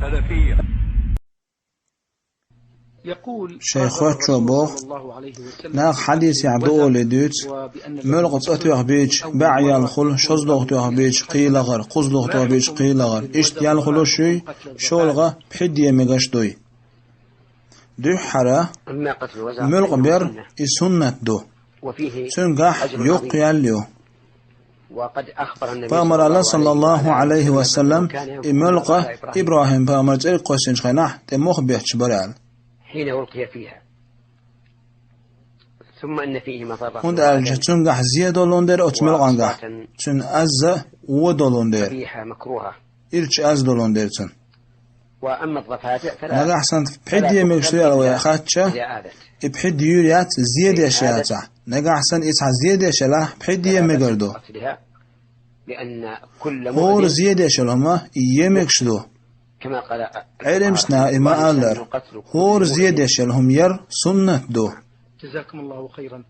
سلفية. يقول شيخوات شوبوخ ناق حديث يعدو لدوت ملغت أتوه بيج باعي الخل شزلغ توه بيج قيلغر قزلغ توه بيج قيلغر إشت يالخلو شوي شولغة بحدية مغاش دوي دو حرا ملغ بير إسنة دو سنقح يوق ياليو فأمر الله صلى الله عليه وسلم ملغ إبراهيم فأمر تلك قوسين خيناح تموخ بيحش بريال حين ألقي فيها ثم أن فيه مضرة هند ألجتون قح زيادة لوندر أتمل غنقح تون أز ودولوندر فيها مكروهة إلش أز دولوندر تون وأما الضفادع فلا نقح سنت بحدي مكشري على خاتشة بحدي يوريات زيادة شياتا نقح سن إسح زيادة شلا بحدي مقردو لأن كل هور زيادة شلهما يمكشدو كما قال علمشنا إما ألر هور زيادة شلهم ير سنة دو. جزاكم الله خيرا.